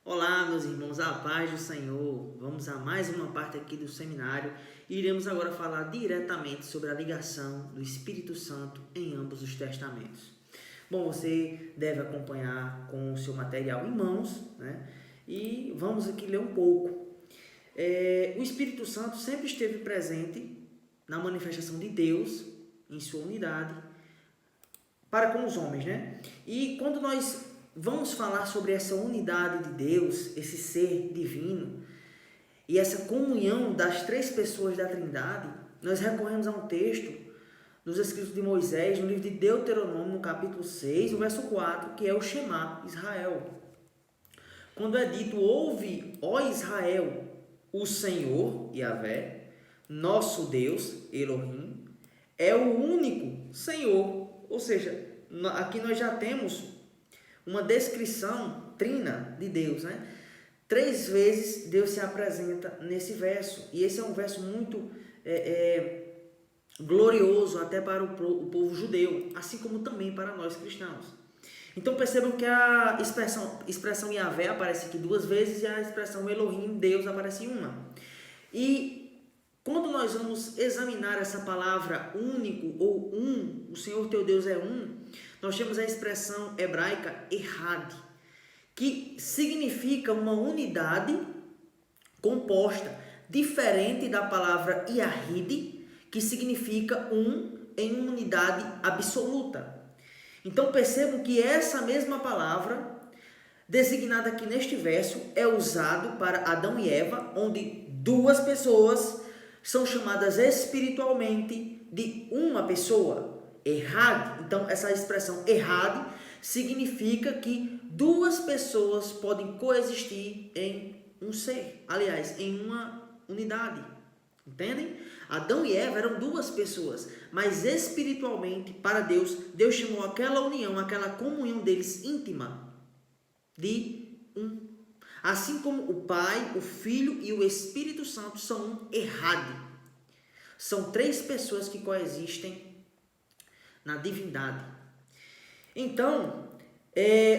Olá, meus irmãos, a paz do Senhor. Vamos a mais uma parte aqui do seminário e iremos agora falar diretamente sobre a ligação do Espírito Santo em ambos os testamentos. Bom, você deve acompanhar com o seu material em mãos, né? E vamos aqui ler um pouco. O Espírito Santo sempre esteve presente na manifestação de Deus em sua unidade para com os homens, né? E quando nós vamos falar sobre essa unidade de Deus, esse ser divino e essa comunhão das três pessoas da Trindade, nós recorremos a um texto nos escritos de Moisés, no livro de Deuteronômio, no capítulo 6, o verso 4, que é o Shema Israel. Quando é dito: ouve, ó Israel, o Senhor, Yahvé, nosso Deus, Elohim, é o único Senhor. Ou seja, aqui nós já temos uma descrição trina de Deus, né? 3 vezes Deus se apresenta nesse verso. E esse é um verso muito glorioso até para o povo judeu, assim como também para nós cristãos. Então percebam que a expressão Yahvé aparece aqui 2 vezes e a expressão Elohim, Deus, aparece uma. E quando nós vamos examinar essa palavra único ou um, o Senhor teu Deus é um, nós temos a expressão hebraica Ehad, que significa uma unidade composta, diferente da palavra Yahid, que significa um em uma unidade absoluta. Então percebam que essa mesma palavra, designada aqui neste verso, é usado para Adão e Eva, onde 2 pessoas são chamadas espiritualmente de uma pessoa, Ehad. Então essa expressão Ehad significa que 2 pessoas podem coexistir em um ser, aliás, em uma unidade. Entendem? Adão e Eva eram 2 pessoas, mas espiritualmente, para Deus, Deus chamou aquela união, aquela comunhão deles íntima de um. Assim como o Pai, o Filho e o Espírito Santo são um Ehad. São 3 pessoas que coexistem na divindade. Então,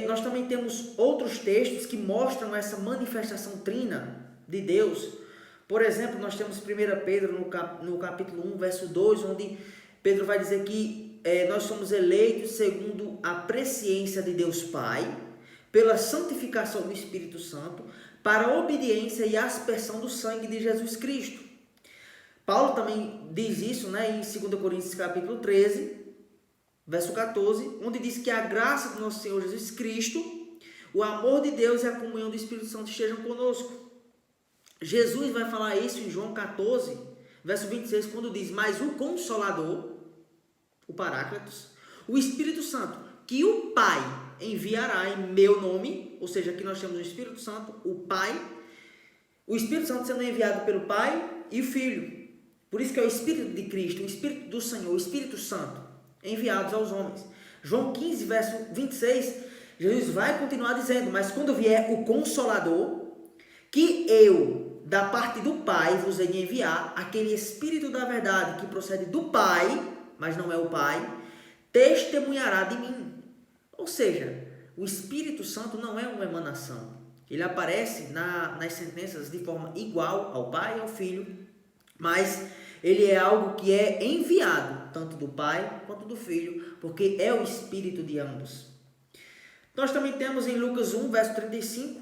nós também temos outros textos que mostram essa manifestação trina de Deus. Por exemplo, nós temos 1 Pedro no capítulo 1, verso 2, onde Pedro vai dizer que nós somos eleitos segundo a presciência de Deus Pai, pela santificação do Espírito Santo, para a obediência e aspersão do sangue de Jesus Cristo. Paulo também diz isso, né, em 2 Coríntios capítulo 13, verso 14, onde diz que a graça do nosso Senhor Jesus Cristo, o amor de Deus e a comunhão do Espírito Santo estejam conosco. Jesus vai falar isso em João 14, verso 26, quando diz: mas o Consolador, o Paráclitos, o Espírito Santo, que o Pai enviará em meu nome, ou seja, aqui nós temos o Espírito Santo, o Pai, o Espírito Santo sendo enviado pelo Pai e o Filho. Por isso que é o Espírito de Cristo, o Espírito do Senhor, o Espírito Santo, enviados aos homens. João 15, verso 26, Jesus vai continuar dizendo: mas quando vier o Consolador, que eu, da parte do Pai, vos hei de enviar, aquele Espírito da verdade que procede do Pai, mas não é o Pai, testemunhará de mim. Ou seja, o Espírito Santo não é uma emanação. Ele aparece nas sentenças de forma igual ao Pai e ao Filho, mas ele é algo que é enviado, tanto do Pai quanto do Filho, porque é o Espírito de ambos. Nós também temos em Lucas 1, verso 35,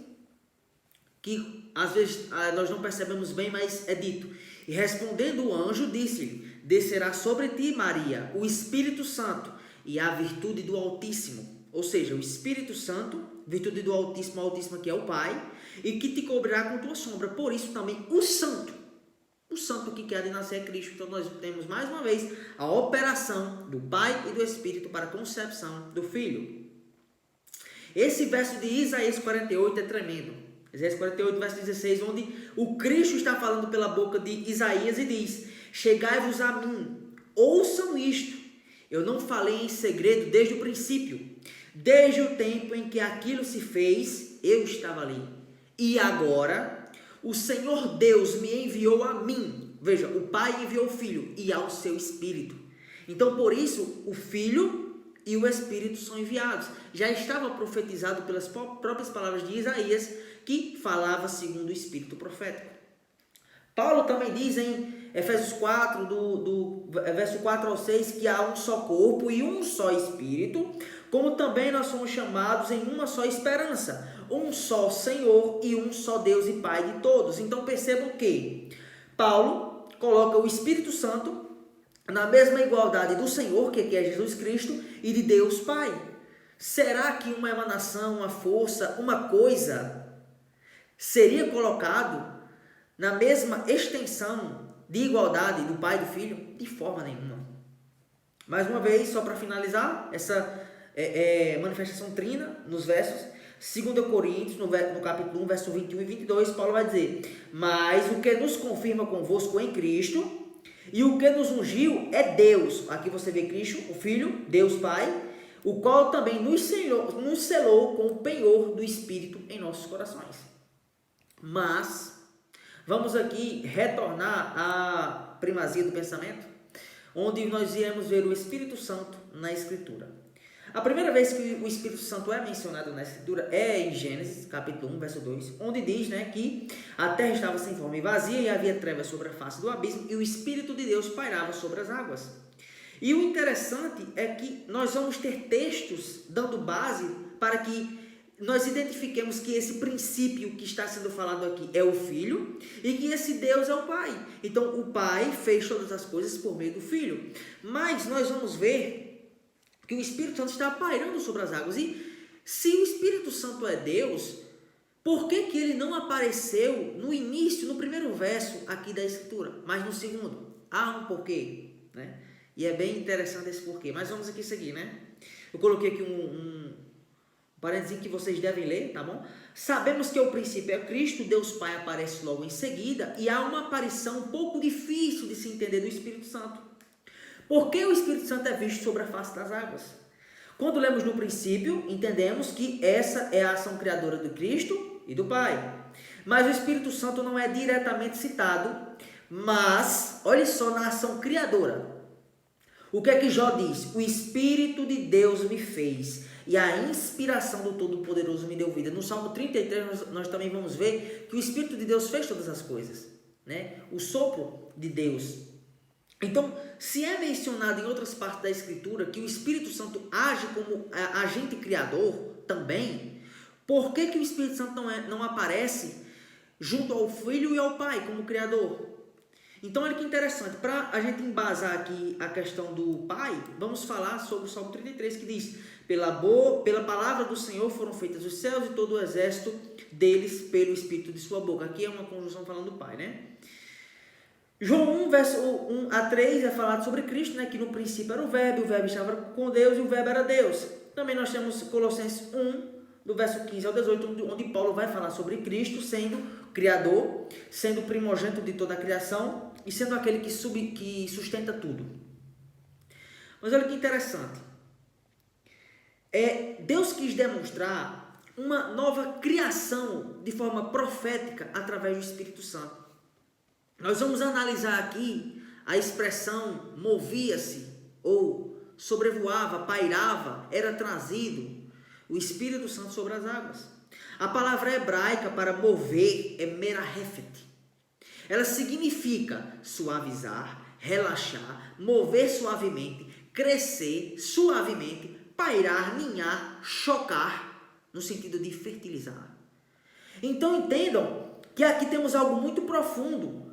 que às vezes nós não percebemos bem, mas é dito: e respondendo o anjo, disse-lhe: descerá sobre ti, Maria, o Espírito Santo e a virtude do Altíssimo. Ou seja, o Espírito Santo, virtude do Altíssimo, o Altíssimo que é o Pai, e que te cobrirá com tua sombra. Por isso também o Santo que quer de nascer é Cristo. Então nós temos mais uma vez a operação do Pai e do Espírito para a concepção do Filho. Esse verso de Isaías 48 é tremendo. Isaías 48, verso 16, onde o Cristo está falando pela boca de Isaías e diz: chegai-vos a mim, ouçam isto. Eu não falei em segredo desde o princípio. Desde o tempo em que aquilo se fez, eu estava ali. E agora, o Senhor Deus me enviou a mim. Veja, o Pai enviou o Filho e ao seu Espírito. Então, por isso, o Filho e o Espírito são enviados. Já estava profetizado pelas próprias palavras de Isaías, que falava segundo o Espírito profético. Paulo também diz em Efésios 4, do verso 4 ao 6, que há um só corpo e um só Espírito, como também nós somos chamados em uma só esperança, um só Senhor e um só Deus e Pai de todos. Então percebam que Paulo coloca o Espírito Santo na mesma igualdade do Senhor, que é Jesus Cristo, e de Deus Pai. Será que uma emanação, uma força, uma coisa seria colocado na mesma extensão de igualdade do Pai e do Filho? De forma nenhuma. Mais uma vez, só para finalizar essa manifestação trina nos versos, 2 Coríntios, no capítulo 1, verso 21 e 22, Paulo vai dizer: mas o que nos confirma convosco em Cristo e o que nos ungiu é Deus. Aqui você vê Cristo, o Filho, Deus Pai, o qual também nos selou com o penhor do Espírito em nossos corações. Mas vamos aqui retornar à primazia do pensamento, onde nós iremos ver o Espírito Santo na Escritura. A primeira vez que o Espírito Santo é mencionado na Escritura é em Gênesis, capítulo 1, verso 2, onde diz, que a terra estava sem forma e vazia e havia trevas sobre a face do abismo e o Espírito de Deus pairava sobre as águas. E o interessante é que nós vamos ter textos dando base para que nós identifiquemos que esse princípio que está sendo falado aqui é o Filho e que esse Deus é o Pai. Então, o Pai fez todas as coisas por meio do Filho. Mas nós vamos ver que o Espírito Santo está pairando sobre as águas. E se o Espírito Santo é Deus, por que ele não apareceu no início, no primeiro verso aqui da Escritura, mas no segundo? Há um porquê, E é bem interessante esse porquê. Mas vamos aqui seguir, Eu coloquei aqui um parênteses que vocês devem ler, tá bom? Sabemos que o princípio é Cristo, Deus Pai aparece logo em seguida, e há uma aparição um pouco difícil de se entender do Espírito Santo. Por que o Espírito Santo é visto sobre a face das águas? Quando lemos no princípio, entendemos que essa é a ação criadora de Cristo e do Pai. Mas o Espírito Santo não é diretamente citado, mas, olha só, na ação criadora. O que é que Jó diz? O Espírito de Deus me fez e a inspiração do Todo-Poderoso me deu vida. No Salmo 33, nós também vamos ver que o Espírito de Deus fez todas as coisas, O sopro de Deus. Então, se é mencionado em outras partes da Escritura que o Espírito Santo age como agente criador também, por que o Espírito Santo não aparece junto ao Filho e ao Pai como criador? Então, olha que interessante, para a gente embasar aqui a questão do Pai, vamos falar sobre o Salmo 33, que diz: pela palavra do Senhor foram feitas os céus e todo o exército deles pelo Espírito de sua boca. Aqui é uma conjunção falando do Pai, João 1, verso 1 a 3 é falado sobre Cristo, que no princípio era o Verbo estava com Deus e o Verbo era Deus. Também nós temos Colossenses 1, do verso 15 ao 18, onde Paulo vai falar sobre Cristo sendo Criador, sendo primogênito de toda a criação e sendo aquele que sustenta tudo. Mas olha que interessante. Deus quis demonstrar uma nova criação de forma profética através do Espírito Santo. Nós vamos analisar aqui a expressão movia-se, ou sobrevoava, pairava, era trazido o Espírito Santo sobre as águas. A palavra hebraica para mover é merahefet. Ela significa suavizar, relaxar, mover suavemente, crescer suavemente, pairar, ninhar, chocar, no sentido de fertilizar. Então entendam que aqui temos algo muito profundo.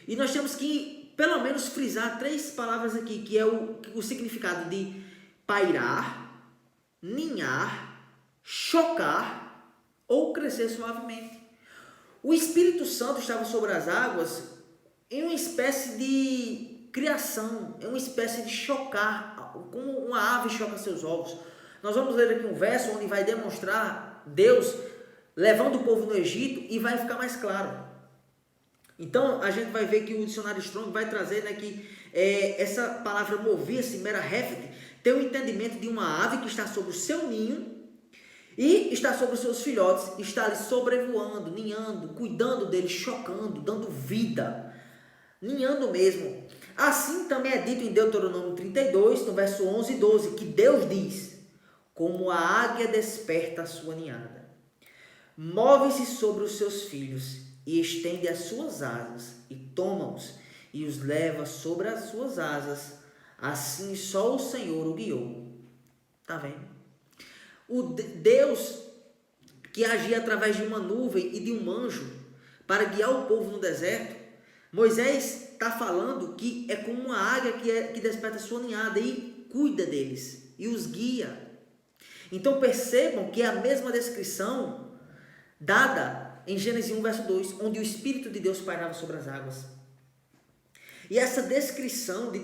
E nós temos que, pelo menos, frisar 3 palavras aqui, que é o significado de pairar, ninhar, chocar ou crescer suavemente. O Espírito Santo estava sobre as águas em uma espécie de criação, em uma espécie de chocar, como uma ave choca seus ovos. Nós vamos ler aqui um verso onde vai demonstrar Deus levando o povo no Egito e vai ficar mais claro. Então, a gente vai ver que o dicionário Strong vai trazer que essa palavra movia-se, merahefet, tem o entendimento de uma ave que está sobre o seu ninho e está sobre os seus filhotes, está ali sobrevoando, ninhando, cuidando deles, chocando, dando vida, ninhando mesmo. Assim também é dito em Deuteronômio 32, no verso 11 e 12, que Deus diz: como a águia desperta a sua ninhada, move-se sobre os seus filhos e estende as suas asas e toma-os e os leva sobre as suas asas, assim só o Senhor o guiou. Está vendo? Deus que agia através de uma nuvem e de um anjo para guiar o povo no deserto, Moisés está falando que é como uma águia que desperta a sua ninhada e cuida deles e os guia. Então percebam que é a mesma descrição dada em Gênesis 1, verso 2, onde o Espírito de Deus pairava sobre as águas. E essa descrição de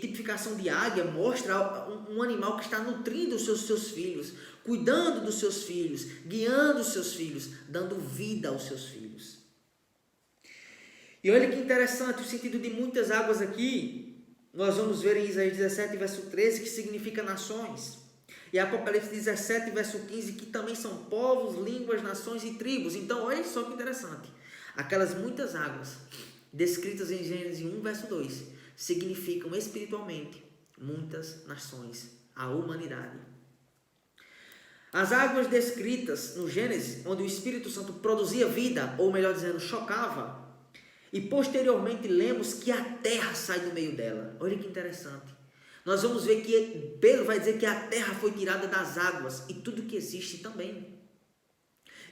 tipificação de águia mostra um animal que está nutrindo os seus filhos, cuidando dos seus filhos, guiando os seus filhos, dando vida aos seus filhos. E olha que interessante o sentido de muitas águas aqui. Nós vamos ver em Isaías 17, verso 13, que significa nações. E Apocalipse 17, verso 15, que também são povos, línguas, nações e tribos. Então, olha só que interessante. Aquelas muitas águas descritas em Gênesis 1, verso 2, significam espiritualmente muitas nações, a humanidade. As águas descritas no Gênesis, onde o Espírito Santo produzia vida, ou melhor dizendo, chocava, e posteriormente lemos que a terra sai do meio dela. Olha que interessante. Nós vamos ver que Pedro vai dizer que a terra foi tirada das águas e tudo que existe também.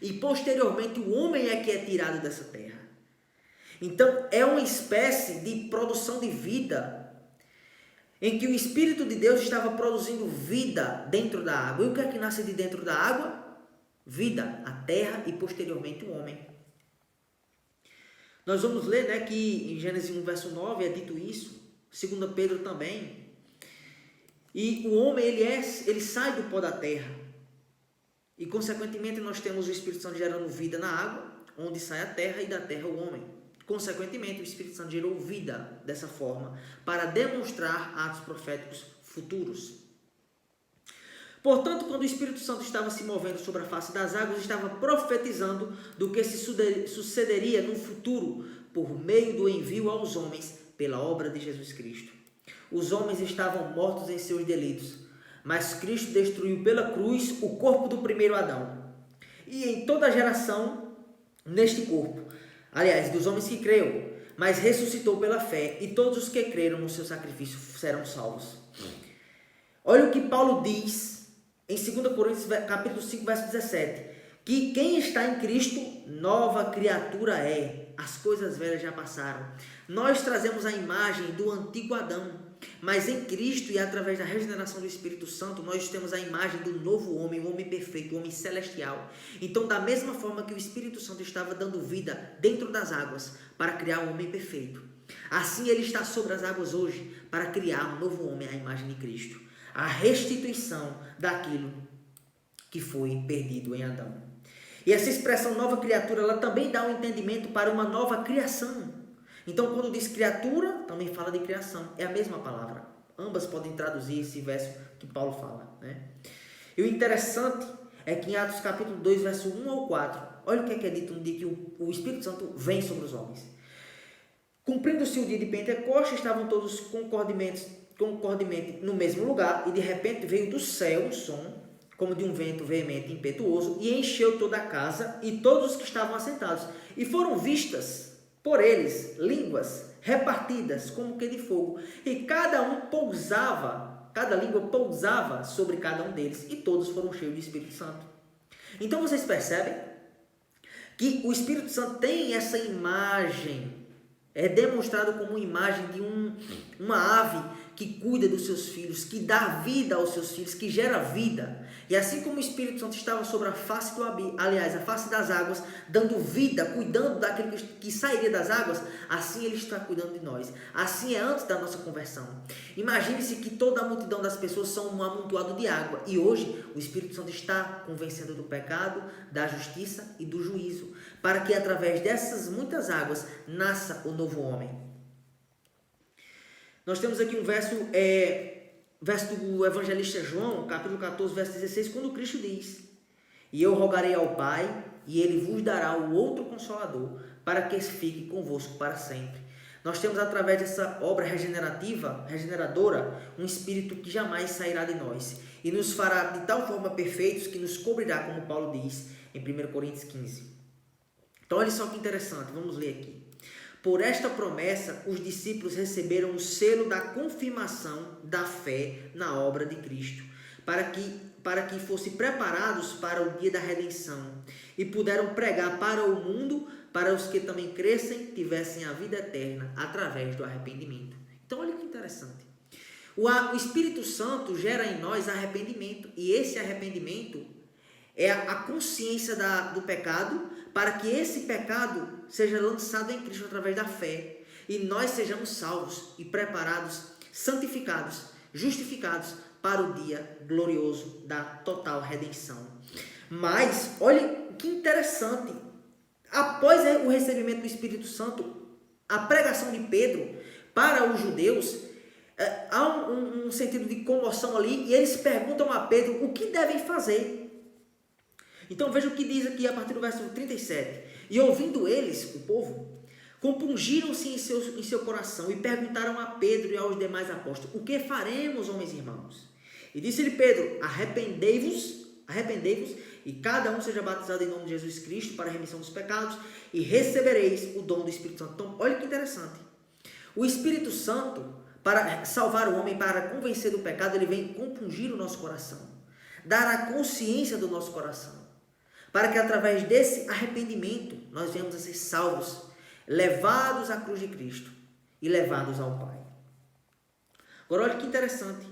E posteriormente o homem é que é tirado dessa terra. Então é uma espécie de produção de vida em que o Espírito de Deus estava produzindo vida dentro da água. E o que é que nasce de dentro da água? Vida, a terra e posteriormente o homem. Nós vamos ler, que em Gênesis 1, verso 9 é dito isso, 2 Pedro também. E o homem, ele sai do pó da terra. E consequentemente nós temos o Espírito Santo gerando vida na água, onde sai a terra, e da terra o homem. Consequentemente, o Espírito Santo gerou vida dessa forma, para demonstrar atos proféticos futuros. Portanto, quando o Espírito Santo estava se movendo sobre a face das águas, estava profetizando do que se sucederia no futuro, por meio do envio aos homens, pela obra de Jesus Cristo. Os homens estavam mortos em seus delitos, mas Cristo destruiu pela cruz o corpo do primeiro Adão. E em toda a geração, neste corpo, aliás, dos homens que creram, mas ressuscitou pela fé, e todos os que creram no seu sacrifício serão salvos. Olha o que Paulo diz em 2 Coríntios, capítulo 5, verso 17, que quem está em Cristo, nova criatura é. As coisas velhas já passaram. Nós trazemos a imagem do antigo Adão, mas em Cristo e através da regeneração do Espírito Santo, nós temos a imagem do novo homem, o homem perfeito, o homem celestial. Então, da mesma forma que o Espírito Santo estava dando vida dentro das águas para criar um homem perfeito, assim ele está sobre as águas hoje para criar um novo homem à imagem de Cristo. A restituição daquilo que foi perdido em Adão. E essa expressão nova criatura, ela também dá um entendimento para uma nova criação. Então, quando diz criatura, também fala de criação. É a mesma palavra. Ambas podem traduzir esse verso que Paulo fala, E o interessante é que em Atos capítulo 2, verso 1 ao 4, olha o que é dito no dia que o Espírito Santo vem sobre os homens. Cumprindo-se o dia de Pentecostes, estavam todos concordemente no mesmo lugar, e de repente veio do céu um som, como de um vento veemente e impetuoso, e encheu toda a casa e todos os que estavam assentados. E foram vistas por eles línguas repartidas como que de fogo, e cada língua pousava sobre cada um deles, e todos foram cheios do Espírito Santo. Então vocês percebem que o Espírito Santo tem essa imagem, é demonstrado como uma imagem de uma ave que cuida dos seus filhos, que dá vida aos seus filhos, que gera vida. E assim como o Espírito Santo estava sobre a face a face das águas, dando vida, cuidando daquilo que sairia das águas, assim ele está cuidando de nós. Assim é antes da nossa conversão. Imagine-se que toda a multidão das pessoas são um amontoado de água, e hoje o Espírito Santo está convencendo do pecado, da justiça e do juízo, para que através dessas muitas águas nasça o novo homem. Nós temos aqui um verso do evangelista João, capítulo 14, verso 16, quando Cristo diz: e eu rogarei ao Pai, e ele vos dará o outro Consolador, para que fique convosco para sempre. Nós temos através dessa obra regeneradora, um espírito que jamais sairá de nós e nos fará de tal forma perfeitos que nos cobrirá, como Paulo diz em 1 Coríntios 15. Então olha só que interessante, vamos ler aqui. Por esta promessa, os discípulos receberam o selo da confirmação da fé na obra de Cristo, para que fossem preparados para o dia da redenção e puderam pregar para o mundo, para os que também crescem, tivessem a vida eterna através do arrependimento. Então olha que interessante. O Espírito Santo gera em nós arrependimento, e esse arrependimento é a consciência do pecado, para que esse pecado seja lançado em Cristo através da fé, e nós sejamos salvos e preparados, santificados, justificados para o dia glorioso da total redenção. Mas, olha que interessante, após o recebimento do Espírito Santo, a pregação de Pedro para os judeus, há um sentido de comoção ali, e eles perguntam a Pedro o que devem fazer. Então veja o que diz aqui a partir do verso 37. E ouvindo eles, o povo, compungiram-se em seu coração e perguntaram a Pedro e aos demais apóstolos: o que faremos, homens e irmãos? E disse-lhe Pedro: arrependei-vos, e cada um seja batizado em nome de Jesus Cristo para a remissão dos pecados, e recebereis o dom do Espírito Santo. Então olha que interessante. O Espírito Santo, para salvar o homem, para convencer do pecado, ele vem compungir o nosso coração, dar a consciência do nosso coração, para que através desse arrependimento nós venhamos a ser salvos, levados à cruz de Cristo e levados ao Pai. Agora olha que interessante.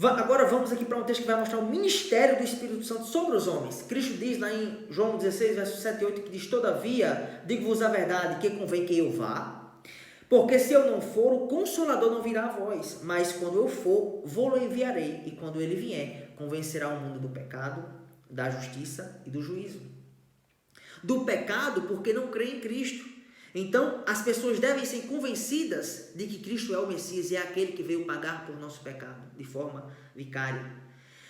Agora vamos aqui para um texto que vai mostrar o ministério do Espírito Santo sobre os homens. Cristo diz lá em João 16, versos 7 e 8, que diz: todavia, digo-vos a verdade, que convém que eu vá, porque se eu não for, o Consolador não virá a vós, mas quando eu for, vou-lo enviarei, e quando ele vier, convencerá o mundo do pecado, da justiça e do juízo. Do pecado, porque não crê em Cristo. Então, as pessoas devem ser convencidas de que Cristo é o Messias e é aquele que veio pagar por nosso pecado, de forma vicária.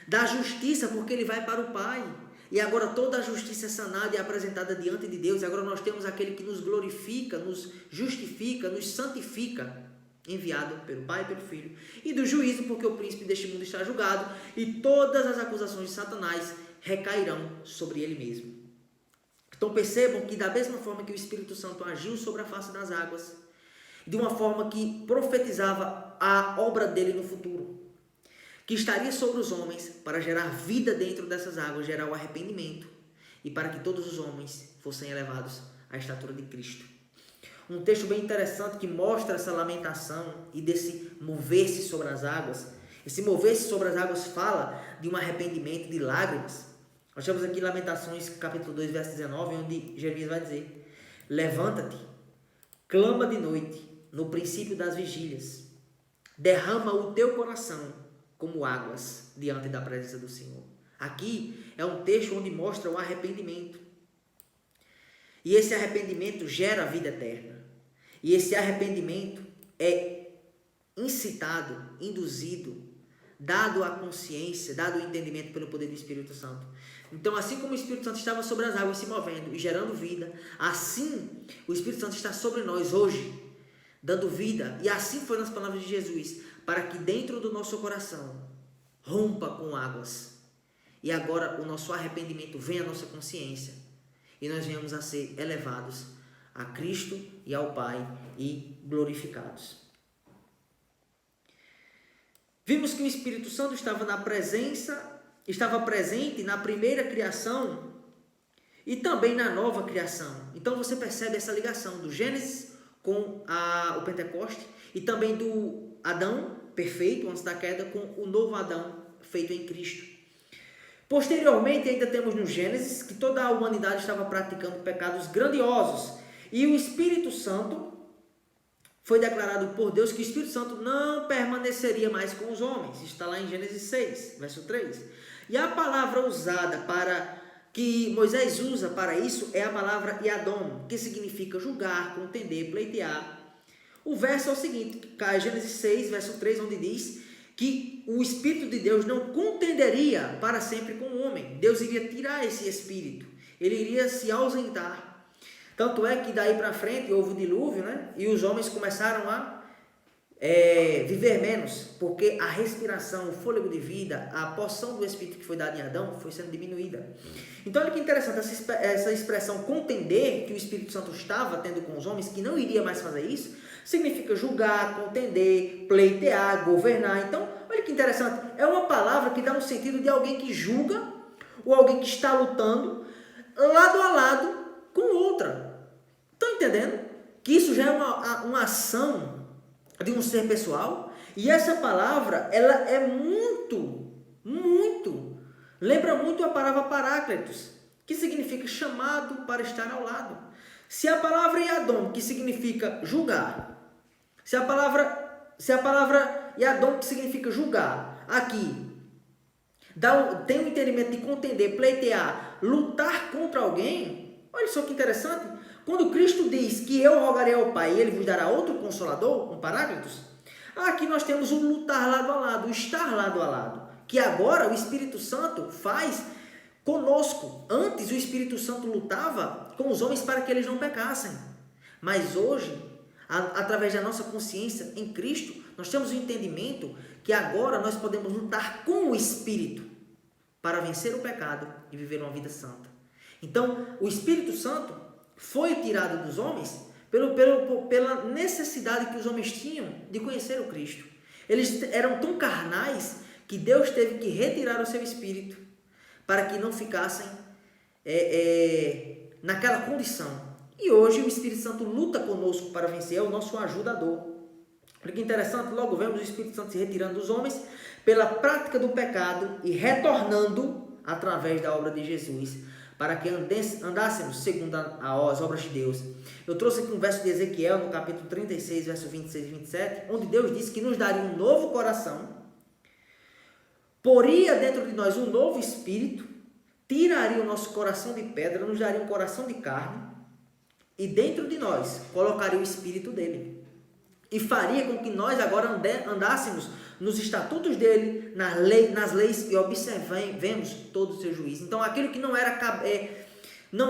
Da justiça, porque ele vai para o Pai. E agora toda a justiça é sanada e apresentada diante de Deus. E agora nós temos aquele que nos glorifica, nos justifica, nos santifica, enviado pelo Pai e pelo Filho. E do juízo, porque o príncipe deste mundo está julgado e todas as acusações de Satanás recairão sobre ele mesmo. Então percebam que da mesma forma que o Espírito Santo agiu sobre a face das águas, de uma forma que profetizava a obra dele no futuro, que estaria sobre os homens para gerar vida dentro dessas águas, gerar o arrependimento, e para que todos os homens fossem elevados à estatura de Cristo. Um texto bem interessante que mostra essa lamentação e desse mover-se sobre as águas. Esse mover-se sobre as águas fala de um arrependimento, de lágrimas. Nós temos aqui Lamentações, capítulo 2, verso 19, onde Jeremias vai dizer: levanta-te, clama de noite, no princípio das vigílias, derrama o teu coração como águas diante da presença do Senhor. Aqui é um texto onde mostra o arrependimento. E esse arrependimento gera a vida eterna. E esse arrependimento é incitado, induzido, dado a consciência, dado o entendimento pelo poder do Espírito Santo. Então, assim como o Espírito Santo estava sobre as águas se movendo e gerando vida, assim o Espírito Santo está sobre nós hoje, dando vida. E assim foi nas palavras de Jesus, para que dentro do nosso coração rompa com águas. E agora o nosso arrependimento venha à nossa consciência e nós venhamos a ser elevados a Cristo e ao Pai e glorificados. Vimos que o Espírito Santo estava presente na primeira criação e também na nova criação. Então você percebe essa ligação do Gênesis com o Pentecoste e também do Adão perfeito antes da queda com o novo Adão feito em Cristo. Posteriormente ainda temos no Gênesis que toda a humanidade estava praticando pecados grandiosos e o Espírito Santo foi declarado por Deus que o Espírito Santo não permaneceria mais com os homens. Está lá em Gênesis 6, verso 3. E a palavra usada que Moisés usa para isso é a palavra Yadom, que significa julgar, contender, pleitear. O verso é o seguinte, Gênesis 6, verso 3, onde diz que o Espírito de Deus não contenderia para sempre com o homem. Deus iria tirar esse Espírito, ele iria se ausentar. Tanto é que daí para frente houve o dilúvio, né? E os homens começaram a viver menos, porque a respiração, o fôlego de vida, a porção do Espírito que foi dada em Adão foi sendo diminuída. Então olha que interessante, essa expressão contender, que o Espírito Santo estava tendo com os homens, que não iria mais fazer isso, significa julgar, contender, pleitear, governar. Então olha que interessante, é uma palavra que dá um sentido de alguém que julga, ou alguém que está lutando, lado a lado com outra. Estão entendendo? Que isso já é uma ação de um ser pessoal, e essa palavra, ela é lembra muito a palavra paráclitos, que significa chamado para estar ao lado. Se a palavra Yadom, que significa julgar, se a palavra Yadom, que significa julgar, aqui, tem um entendimento de contender, pleitear, lutar contra alguém, olha só que interessante. Quando Cristo diz que eu rogarei ao Pai e Ele vos dará outro Consolador, um Paráclitos, aqui nós temos o lutar lado a lado, o estar lado a lado, que agora o Espírito Santo faz conosco. Antes o Espírito Santo lutava com os homens para que eles não pecassem, mas hoje, através da nossa consciência em Cristo, nós temos o entendimento que agora nós podemos lutar com o Espírito para vencer o pecado e viver uma vida santa. Então, o Espírito Santo foi tirado dos homens pela necessidade que os homens tinham de conhecer o Cristo. Eles eram tão carnais que Deus teve que retirar o seu Espírito para que não ficassem naquela condição. E hoje o Espírito Santo luta conosco para vencer, é o nosso ajudador. Olha que interessante, logo vemos o Espírito Santo se retirando dos homens pela prática do pecado e retornando através da obra de Jesus, para que andássemos segundo as obras de Deus. Eu trouxe aqui um verso de Ezequiel, no capítulo 36, verso 26 e 27, onde Deus disse que nos daria um novo coração, poria dentro de nós um novo espírito, tiraria o nosso coração de pedra, nos daria um coração de carne, e dentro de nós colocaria o espírito dele. E faria com que nós agora andássemos nos estatutos dele, nas leis, e observemos todo o seu juízo. Então, aquilo que não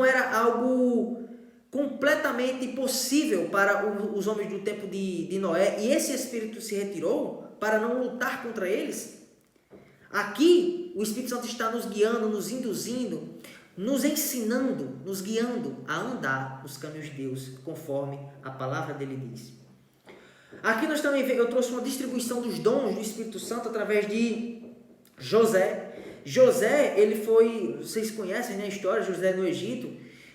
era algo completamente possível para os homens do tempo de Noé, e esse Espírito se retirou para não lutar contra eles, aqui o Espírito Santo está nos guiando, nos induzindo, nos ensinando, nos guiando a andar nos caminhos de Deus, conforme a palavra dele diz. Aqui nós também eu trouxe uma distribuição dos dons do Espírito Santo através de José. José, ele foi, vocês conhecem, né, a história de José no Egito.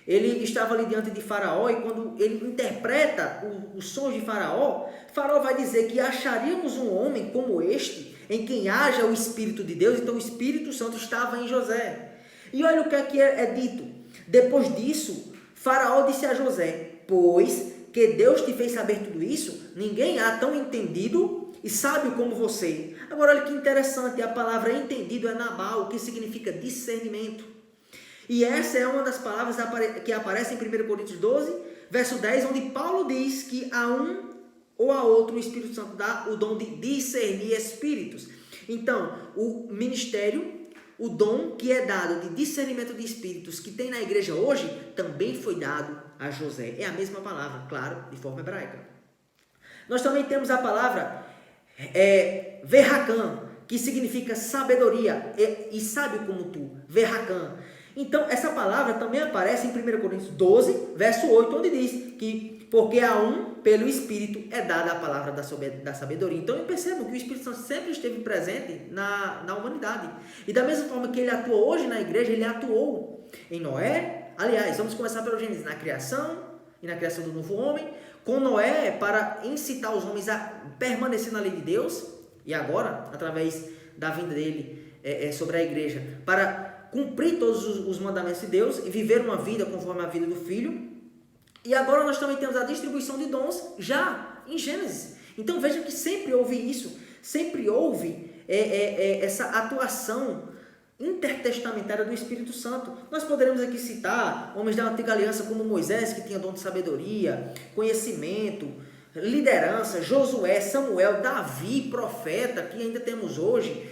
Ele estava ali diante de Faraó, e quando ele interpreta os sons de Faraó, Faraó vai dizer que acharíamos um homem como este, em quem haja o Espírito de Deus. Então o Espírito Santo estava em José. E olha o que aqui é dito. Depois disso, Faraó disse a José: pois que Deus te fez saber tudo isso, ninguém há tão entendido e sábio como você. Agora olha que interessante, a palavra entendido é nabal, que significa discernimento. E essa é uma das palavras que aparece em 1 Coríntios 12, verso 10, onde Paulo diz que a um ou a outro o Espírito Santo dá o dom de discernir espíritos. Então, o ministério, o dom que é dado de discernimento de espíritos que tem na igreja hoje, também foi dado a José. É a mesma palavra, claro, de forma hebraica. Nós também temos a palavra verracan, que significa sabedoria e sábio como tu, verracan. Então, essa palavra também aparece em 1 Coríntios 12, verso 8, onde diz que porque a um, pelo Espírito, é dada a palavra da sabedoria. Então, eu percebo que o Espírito Santo sempre esteve presente na humanidade. E da mesma forma que ele atua hoje na igreja, ele atuou em Noé. Aliás, vamos começar pelo Gênesis, na criação e na criação do novo homem, com Noé para incitar os homens a permanecer na lei de Deus, e agora, através da vinda dele sobre a igreja, para cumprir todos os mandamentos de Deus e viver uma vida conforme a vida do Filho. E agora nós também temos a distribuição de dons já em Gênesis. Então veja que sempre houve isso, sempre houve essa atuação intertestamentária do Espírito Santo. Nós poderemos aqui citar homens da antiga aliança como Moisés, que tinha dom de sabedoria, conhecimento, liderança, Josué, Samuel, Davi, profeta, que ainda temos hoje,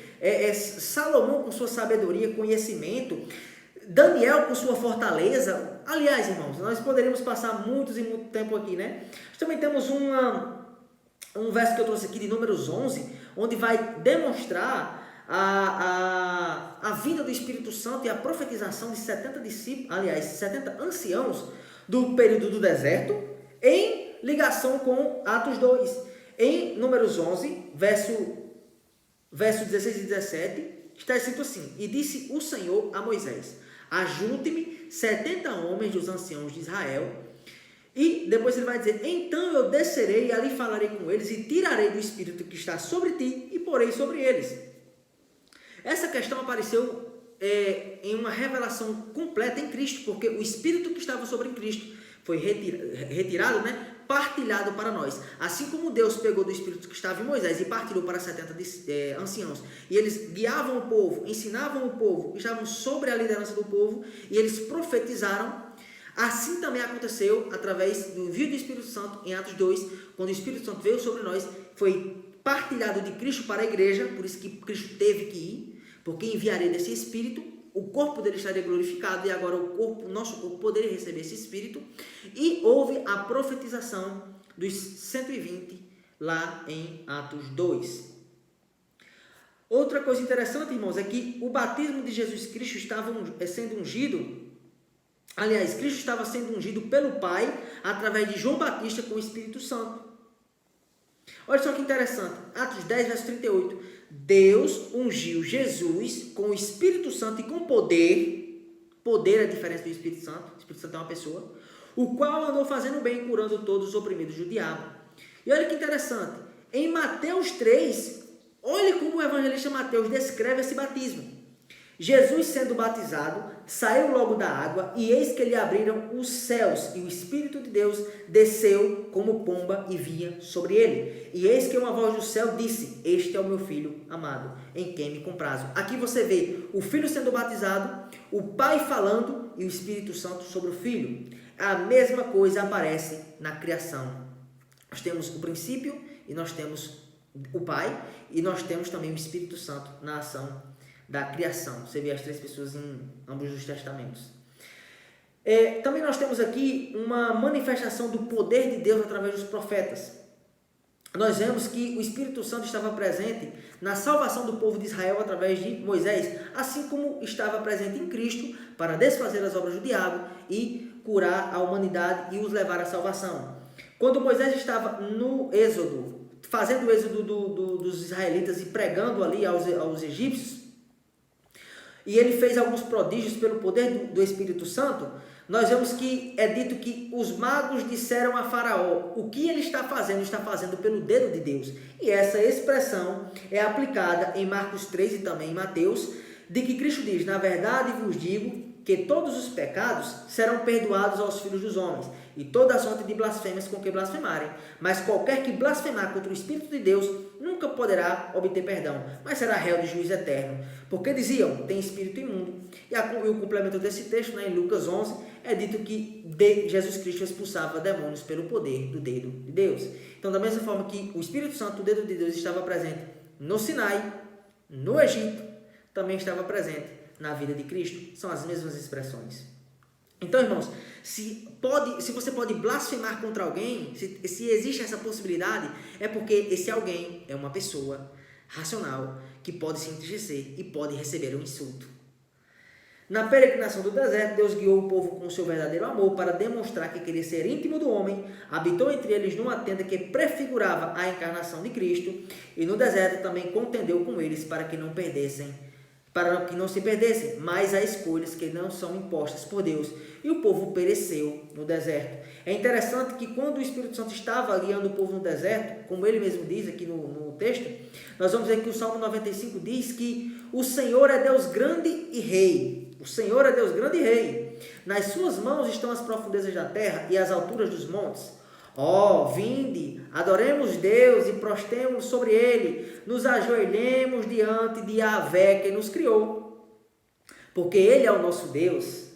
Salomão com sua sabedoria, conhecimento, Daniel com sua fortaleza. Aliás, irmãos, nós poderíamos passar muito tempo aqui, né? Nós também temos um verso que eu trouxe aqui de Números 11, onde vai demonstrar a vinda do Espírito Santo e a profetização de 70 discípulos, aliás, 70 anciãos do período do deserto, em ligação com Atos 2. Em Números 11, verso 16 e 17, está escrito assim: E disse o Senhor a Moisés: Ajunte-me 70 homens dos anciãos de Israel. E depois ele vai dizer: Então eu descerei e ali falarei com eles e tirarei do Espírito que está sobre ti e porei sobre eles. Essa questão apareceu em uma revelação completa em Cristo, porque o Espírito que estava sobre Cristo foi retirado, né? Partilhado para nós. Assim como Deus pegou do Espírito que estava em Moisés e partilhou para 70 anciãos, e eles guiavam o povo, ensinavam o povo, estavam sobre a liderança do povo, e eles profetizaram. Assim também aconteceu através do envio do Espírito Santo em Atos 2, quando o Espírito Santo veio sobre nós, foi partilhado de Cristo para a igreja, por isso que Cristo teve que ir, porque enviaria desse Espírito, o corpo dele estaria glorificado, e agora o nosso corpo poderia receber esse Espírito, e houve a profetização dos 120 lá em Atos 2. Outra coisa interessante, irmãos, é que o batismo de Jesus Cristo estava sendo ungido. Aliás, Cristo estava sendo ungido pelo Pai através de João Batista com o Espírito Santo. Olha só que interessante. Atos 10, verso 38. Deus ungiu Jesus com o Espírito Santo e com poder. Poder é a diferença do Espírito Santo. O Espírito Santo é uma pessoa. O qual andou fazendo bem, curando todos os oprimidos do diabo. E olha que interessante. Em Mateus 3, olha como o evangelista Mateus descreve esse batismo. Jesus, sendo batizado, saiu logo da água, e eis que lhe abriram os céus, e o Espírito de Deus desceu como pomba e vinha sobre ele. E eis que uma voz do céu disse: Este é o meu filho amado, em quem me comprazo. Aqui você vê o filho sendo batizado, o pai falando e o Espírito Santo sobre o filho. A mesma coisa aparece na criação. Nós temos o princípio e nós temos o pai, e nós temos também o Espírito Santo na ação da criação. Você vê as três pessoas em ambos os testamentos. Também nós temos aqui uma manifestação do poder de Deus através dos profetas. Nós vemos que o Espírito Santo estava presente na salvação do povo de Israel através de Moisés, assim como estava presente em Cristo para desfazer as obras do diabo e curar a humanidade e os levar à salvação. Quando Moisés estava no Êxodo, fazendo o êxodo dos israelitas e pregando ali aos egípcios, e ele fez alguns prodígios pelo poder do Espírito Santo, nós vemos que é dito que os magos disseram a Faraó: o que ele está fazendo pelo dedo de Deus. E essa expressão é aplicada em Marcos 3 e também em Mateus, de que Cristo diz: na verdade vos digo que todos os pecados serão perdoados aos filhos dos homens, e toda a sorte de blasfêmias com que blasfemarem. Mas qualquer que blasfemar contra o Espírito de Deus nunca poderá obter perdão, mas será réu de juízo eterno. Porque diziam: tem espírito imundo. E o complemento desse texto, né, em Lucas 11, é dito que Jesus Cristo expulsava demônios pelo poder do dedo de Deus. Então, da mesma forma que o Espírito Santo, o dedo de Deus, estava presente no Sinai, no Egito, também estava presente na vida de Cristo. São as mesmas expressões. Então, irmãos, se você pode blasfemar contra alguém, se existe essa possibilidade, é porque esse alguém é uma pessoa racional que pode se entristecer e pode receber um insulto. Na peregrinação do deserto, Deus guiou o povo com o seu verdadeiro amor para demonstrar que queria ser íntimo do homem, habitou entre eles numa tenda que prefigurava a encarnação de Cristo, e no deserto também contendeu com eles para que não se perdessem, mas há escolhas que não são impostas por Deus, e o povo pereceu no deserto. É interessante que quando o Espírito Santo estava guiando o povo no deserto, como ele mesmo diz aqui no texto, nós vamos ver que o Salmo 95 diz que o Senhor é Deus grande e Rei. O Senhor é Deus grande e Rei. Nas suas mãos estão as profundezas da terra e as alturas dos montes. Vinde, adoremos Deus e prostremos sobre Ele, nos ajoelhemos diante de Yahvé que nos criou. Porque Ele é o nosso Deus,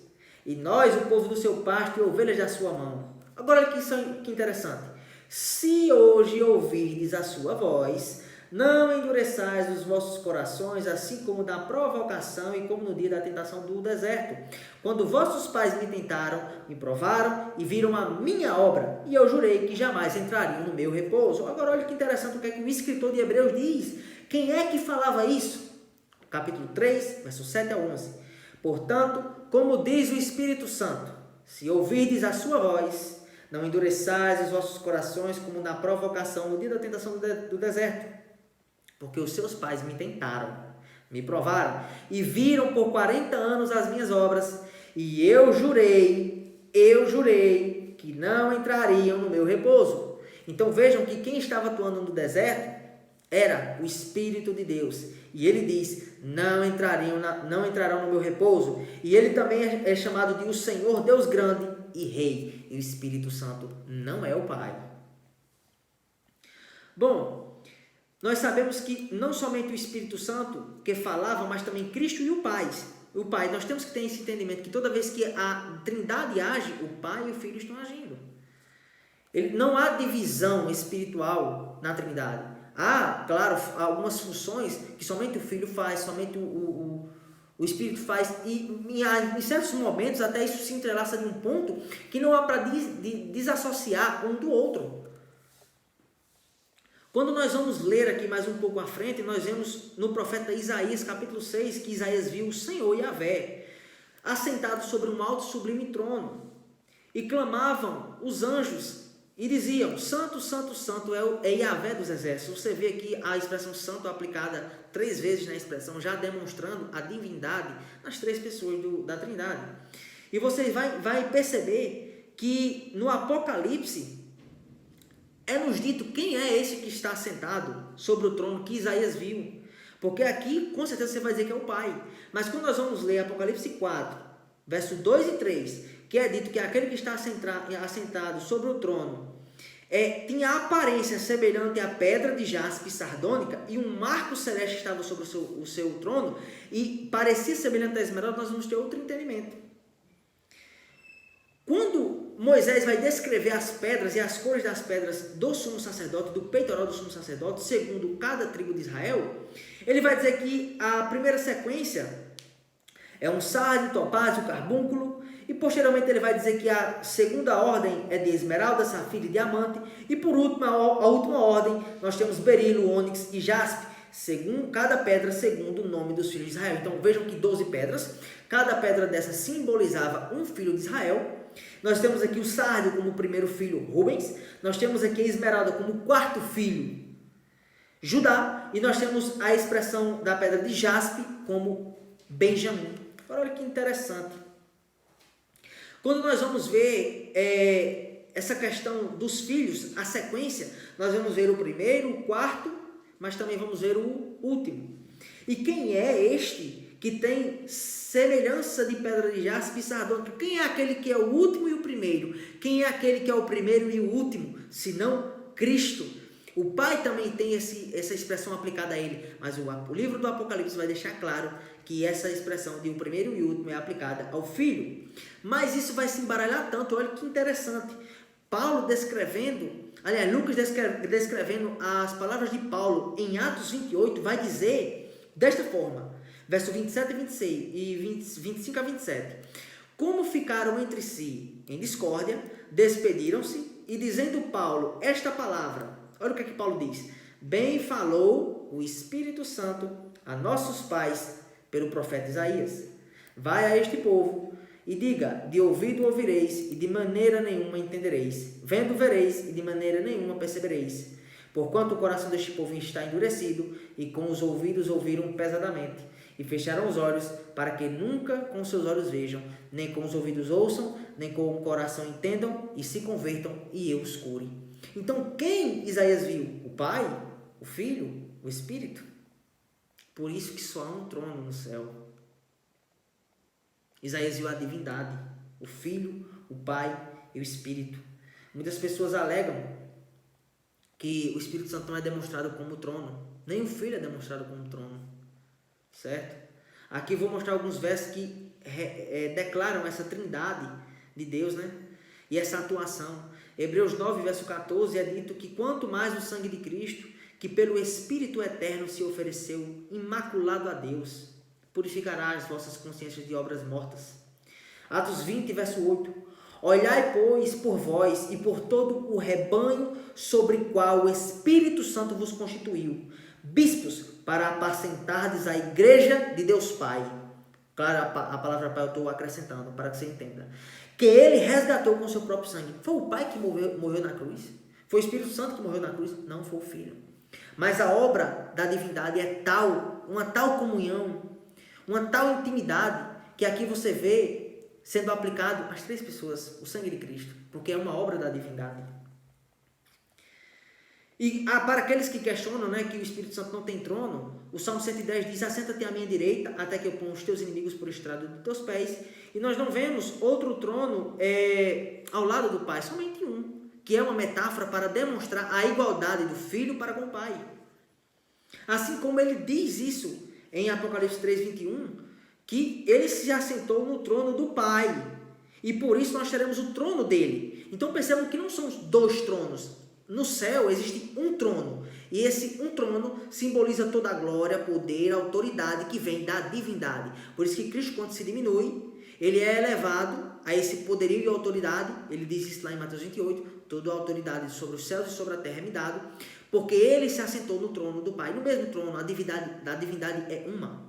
e nós, o povo do seu pasto e ovelhas da sua mão. Agora, que interessante. Se hoje ouvirdes a sua voz, Não endureçais os vossos corações, assim como na provocação e como no dia da tentação do deserto, quando vossos pais me tentaram, me provaram e viram a minha obra, e eu jurei que jamais entrariam no meu repouso. Agora olha que interessante o que é que o escritor de Hebreus diz. Quem é que falava isso? Capítulo 3, versos 7 a 11. Portanto, como diz o Espírito Santo, se ouvirdes a sua voz, não endureçais os vossos corações como na provocação no dia da tentação do deserto, porque os seus pais me tentaram, me provaram e viram por 40 anos as minhas obras, e eu jurei que não entrariam no meu repouso. Então vejam que quem estava atuando no deserto era o Espírito de Deus. E ele diz, não entrarão no meu repouso. E ele também é chamado de o Senhor Deus grande e Rei. E o Espírito Santo não é o Pai. Bom, nós sabemos que não somente o Espírito Santo que falava, mas também Cristo e o Pai. O Pai, nós temos que ter esse entendimento que toda vez que a Trindade age, o Pai e o Filho estão agindo. Não há divisão espiritual na Trindade. Há, claro, algumas funções que somente o Filho faz, somente o Espírito faz, e em certos momentos até isso se entrelaça de um ponto que não há para desassociar um do outro. Quando nós vamos ler aqui mais um pouco à frente, nós vemos no profeta Isaías, capítulo 6, que Isaías viu o Senhor Yahvé assentado sobre um alto e sublime trono, e clamavam os anjos, e diziam, santo, santo, santo é Yahvé dos exércitos. Você vê aqui a expressão santo aplicada 3 vezes na expressão, já demonstrando a divindade nas 3 pessoas da Trindade. E você vai perceber que no Apocalipse é nos dito quem é esse que está sentado sobre o trono que Isaías viu. Porque aqui, com certeza, você vai dizer que é o Pai. Mas quando nós vamos ler Apocalipse 4, verso 2 e 3... que é dito que aquele que está assentado sobre o trono tinha aparência semelhante à pedra de jaspe sardônica, e um marco celeste estava sobre o seu trono, e parecia semelhante à esmeralda. Nós vamos ter outro entendimento. Quando Moisés vai descrever as pedras e as cores das pedras do sumo sacerdote, do peitoral do sumo sacerdote, segundo cada tribo de Israel, ele vai dizer que a primeira sequência é um sardio, topázio, carbúnculo, e posteriormente ele vai dizer que a segunda ordem é de esmeralda, safira e diamante, e por último, a última ordem, nós temos berilo, ônix e jaspe, segundo cada pedra segundo o nome dos filhos de Israel. Então vejam que 12 pedras, cada pedra dessa simbolizava um filho de Israel. Nós temos aqui o sardio como o primeiro filho, Rubens, nós temos aqui a esmeralda como o quarto filho, Judá, e nós temos a expressão da pedra de jaspe como Benjamim. Agora olha que interessante. Quando nós vamos ver essa questão dos filhos, a sequência, nós vamos ver o primeiro, o quarto, mas também vamos ver o último. E quem é este que tem semelhança de pedra de jaspe e sardônica? Quem é aquele que é o último e o primeiro? Quem é aquele que é o primeiro e o último? Senão Cristo. O Pai também tem essa expressão aplicada a ele, mas o livro do Apocalipse vai deixar claro que essa expressão de o primeiro e o último é aplicada ao Filho. Mas isso vai se embaralhar tanto, olha que interessante. Lucas descrevendo as palavras de Paulo em Atos 28, vai dizer desta forma, verso 27 e 26, e 25 a 27. Como ficaram entre si em discórdia, despediram-se, e dizendo Paulo esta palavra, olha o que é que Paulo diz: bem falou o Espírito Santo a nossos pais pelo profeta Isaías. Vai a este povo e diga, de ouvido ouvireis e de maneira nenhuma entendereis, vendo vereis e de maneira nenhuma percebereis, porquanto o coração deste povo está endurecido, e com os ouvidos ouviram pesadamente, e fecharam os olhos, para que nunca com seus olhos vejam, nem com os ouvidos ouçam, nem com o coração entendam, e se convertam, e eu os cure. Então, quem Isaías viu? O Pai, o Filho, o Espírito? Por isso que só há um trono no céu. Isaías viu a divindade, o Filho, o Pai e o Espírito. Muitas pessoas alegam que o Espírito Santo não é demonstrado como trono, nem o Filho é demonstrado como trono, certo? Aqui vou mostrar alguns versos que declaram essa trindade de Deus, né? E essa atuação. Hebreus 9, verso 14, é dito que quanto mais o sangue de Cristo, que pelo Espírito Eterno se ofereceu imaculado a Deus, purificará as vossas consciências de obras mortas. Atos 20, verso 8. Olhai, pois, por vós e por todo o rebanho sobre o qual o Espírito Santo vos constituiu, bispos, para apacentardes a igreja de Deus Pai. Claro, a palavra Pai eu estou acrescentando, para que você entenda. Que Ele resgatou com seu próprio sangue. Foi o Pai que morreu na cruz? Foi o Espírito Santo que morreu na cruz? Não, foi o Filho. Mas a obra da divindade é tal, uma tal comunhão, uma tal intimidade, que aqui você vê sendo aplicado às 3 pessoas, o sangue de Cristo, porque é uma obra da divindade. E para aqueles que questionam, né, que o Espírito Santo não tem trono, o Salmo 110 diz: assenta-te à minha direita, até que eu ponha os teus inimigos por estrado dos teus pés. E nós não vemos outro trono ao lado do Pai, somente um, que é uma metáfora para demonstrar a igualdade do Filho para com o Pai. Assim como ele diz isso em Apocalipse 3:21, que ele se assentou no trono do Pai, e por isso nós teremos o trono dele. Então percebam que não são 2 tronos. No céu existe um trono, e esse um trono simboliza toda a glória, poder, autoridade que vem da divindade. Por isso que Cristo, quando se diminui, ele é elevado a esse poderio e autoridade. Ele diz isso lá em Mateus 28, toda a autoridade sobre os céus e sobre a terra é me dado, porque ele se assentou no trono do Pai. No mesmo trono, a divindade é uma.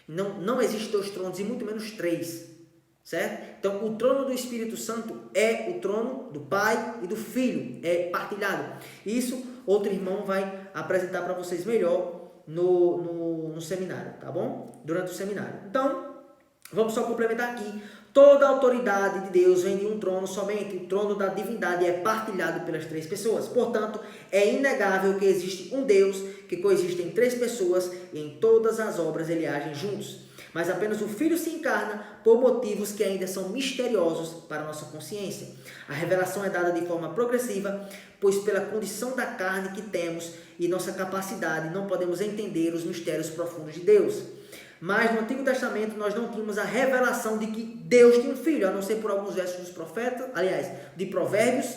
Não existe 2 tronos, e muito menos 3. Certo? Então, o trono do Espírito Santo é o trono do Pai e do Filho, é partilhado. Isso, outro irmão vai apresentar para vocês melhor no seminário, tá bom? Durante o seminário. Então, vamos só complementar aqui. Toda a autoridade de Deus vem de um trono, somente o trono da divindade é partilhado pelas 3 pessoas. Portanto, é inegável que existe um Deus que coexiste em 3 pessoas, e em todas as obras ele agem juntos. Mas apenas o Filho se encarna por motivos que ainda são misteriosos para a nossa consciência. A revelação é dada de forma progressiva, pois pela condição da carne que temos e nossa capacidade não podemos entender os mistérios profundos de Deus. Mas no Antigo Testamento nós não tínhamos a revelação de que Deus tinha um filho, a não ser por alguns versos dos profetas, aliás, de Provérbios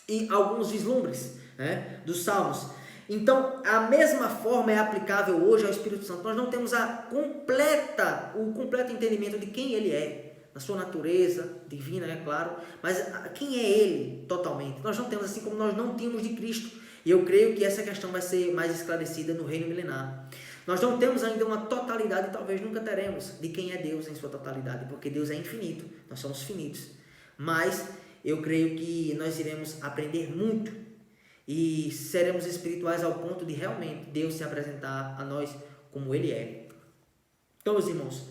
e alguns vislumbres, né, dos Salmos. Então, a mesma forma é aplicável hoje ao Espírito Santo. Nós não temos o completo entendimento de quem ele é, na sua natureza divina, é claro, mas quem é ele totalmente. Nós não temos, assim como nós não tínhamos de Cristo. E eu creio que essa questão vai ser mais esclarecida no reino milenar. Nós não temos ainda uma totalidade, e talvez nunca teremos, de quem é Deus em sua totalidade, porque Deus é infinito, nós somos finitos. Mas eu creio que nós iremos aprender muito e seremos espirituais ao ponto de realmente Deus se apresentar a nós como Ele é. Então, meus irmãos,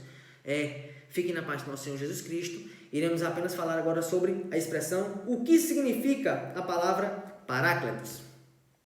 fiquem na paz do nosso Senhor Jesus Cristo. Iremos apenas falar agora sobre a expressão, o que significa a palavra Paráclitos.